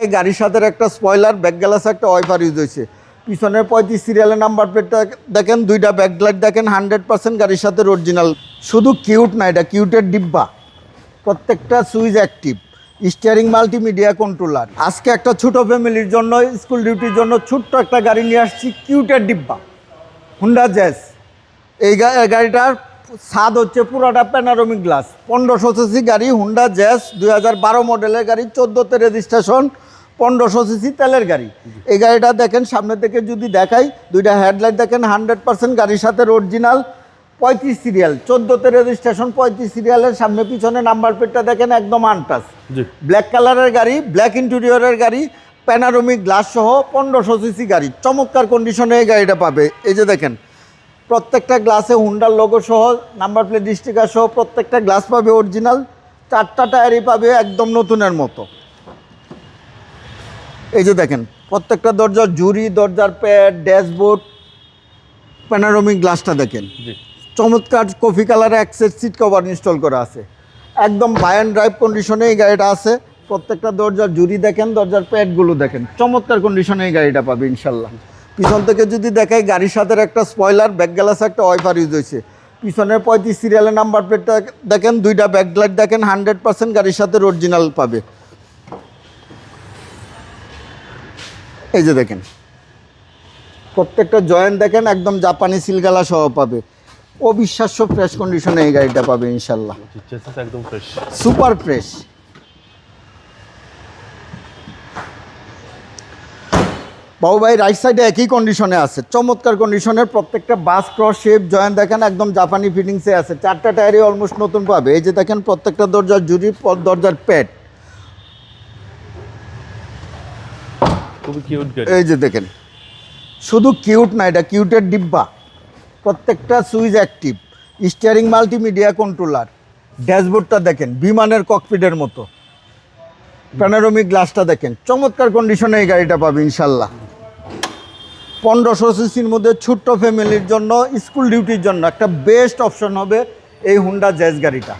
এই গাড়ির সাথে একটা স্পয়লার, ব্যাক গ্লাস, একটা ওয়াইপার ইউজ হয়েছে। পিছনের 35 সিরিয়ালের নাম্বার প্লেটটা দেখেন, দুইটা ব্যাকলাইট দেখেন, 100% গাড়ির সাথে অরিজিনাল। শুধু কিউট না, এটা কিউটের ডিব্বা, প্রত্যেকটা switch active, steering multimedia controller. আজকে একটা ছোট ফ্যামিলির জন্য, স্কুল ডিউটির জন্য ছোট্ট একটা গাড়ি নিয়ে আসছি, কিউটের ডিব্বা, হুন্ডা জ্যাজ। এই গাড়িটার স্বাদ হচ্ছে পুরাটা প্যানারোমিক গ্লাস। 1500 সিসি গাড়ি, হুন্ডা জ্যাজ, 2012 মডেলের গাড়ি, 14তে রেজিস্ট্রেশন, 1500 সিসি তেলের গাড়ি। এই গাড়িটা দেখেন সামনে থেকে যদি দেখাই, দুইটা হেডলাইট দেখেন 100% গাড়ির সাথে অরিজিনাল, 35 সিরিয়াল, 14তে রেজিস্ট্রেশন, 35 সিরিয়ালের সামনে পিছনে নাম্বার প্লেটটা দেখেন একদম আনটাচ। ব্ল্যাক কালারের গাড়ি, ব্ল্যাক ইন্টেরিয়রের গাড়ি, প্যানারোমিক গ্লাস সহ 1500 সিসি গাড়ি, চমৎকার কন্ডিশনে এই গাড়িটা পাবে। এই যে দেখেন প্রত্যেকটা গ্লাসে হুন্ডার লোগো সহ, নাম্বার প্লেট স্টিকার সহ প্রত্যেকটা গ্লাস পাবে অরিজিনাল, 4টা টায়ারই পাবে একদম নতুনের মতো। এই যে দেখেন প্রত্যেকটা দরজার জুরি, দরজার প্যাড, ড্যাশবোর্ড, প্যানারোমিক গ্লাসটা দেখেন, চমৎকার কফি কালারে অ্যাক্সেস সিট কভার ইনস্টল করা আছে, একদম বাই অ্যান্ড ড্রাইভ কন্ডিশনে এই গাড়িটা আছে। প্রত্যেকটা দরজার জুরি দেখেন, দরজার প্যাডগুলো দেখেন, চমৎকার কন্ডিশনে এই গাড়িটা পাবে ইনশাল্লাহ। পিছন থেকে যদি দেখাই, গাড়ির সাথে একটা স্পয়লার, ব্যাক গ্লাস, একটা ওয়াইপার ইউজ হয়েছে। পিছনের 35 সিরিয়ালের নাম্বার প্লেটটা দেখেন, দুইটা ব্যাকলাইট দেখেন, 100% গাড়ির সাথে অরিজিনাল পাবে। এই যে দেখেন প্রত্যেকটা জয়েন্ট দেখেন একদম জাপানি সিলগালা সহ পাবে, অবিশ্বাস্য ফ্রেশ কন্ডিশনে এই গাড়িটা পাবে ইনশাল্লাহ, একদম ফ্রেশ, সুপার ফ্রেশ। বাবু ভাই রাইট সাইডে একই কন্ডিশনে আছে, চমৎকার কন্ডিশনের, প্রত্যেকটা বাস ক্রস শেপ জয়েন্ট দেখেন একদম জাপানি ফিটিংসে আছে, 4টা টায়ারই অলমোস্ট নতুন পাবে। এই যে দেখেন প্রত্যেকটা দরজার জুরি, দরজার প্যাড, খুবই কিউট গাড়ি। এই যে দেখেন শুধু কিউট না, এটা কিউটের ডিব্বা, প্রত্যেকটা switch active, steering multimedia controller, ড্যাশবোর্ডটা দেখেন বিমানের ককপিটের মতো, প্যানারোমিক গ্লাসটা দেখেন, চমৎকার কন্ডিশনে এই গাড়িটা পাবে ইনশাল্লাহ। 1500 সিসির মধ্যে ছোট্ট ফ্যামিলির জন্য, স্কুল ডিউটির জন্য একটা বেস্ট অপশন হবে এই হুন্ডা জ্যাজ গাড়িটা।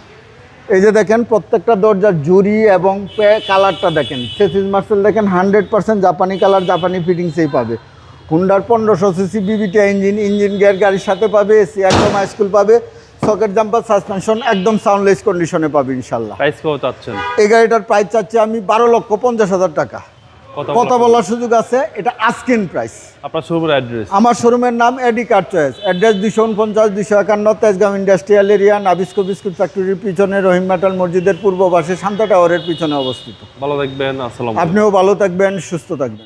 এই যে দেখেন প্রত্যেকটা দরজার জুরি এবং কালারটা দেখেন, চেসিস মার্সেল দেখেন 100% জাপানি কালার, জাপানি ফিটিংসেই পাবে। হুন্ডার 1500 সিসি বিবিটা ইঞ্জিন গিয়ার গাড়ির সাথে পাবে, এসি একদম হাইস্কুল পাবে, সকেট জাম্পার, সাসপেনশন একদম সাউন্ডলেস কন্ডিশনে পাবে ইনশাল্লাহ। প্রাইস কত চাচ্ছেন? এই গাড়িটার প্রাইস চাচ্ছি আমি 12,50,000 টাকা। কথা বলার সুযোগ আছে, এটা আস্কিং প্রাইস। আপনার শোরুমের অ্যাড্রেস? আমার শোরুমের নাম AD car choice, address 249-251 Tejgaon industrial area, Nabisco biscuit ফ্যাক্টরির পিছনে, রহিম মেটাল মসজিদের পূর্ব পাশে, শান্তা টাওয়ারের পিছনে অবস্থিত। ভালো থাকবেন, আসসালাম। আপনিও ভালো থাকবেন, সুস্থ থাকবেন।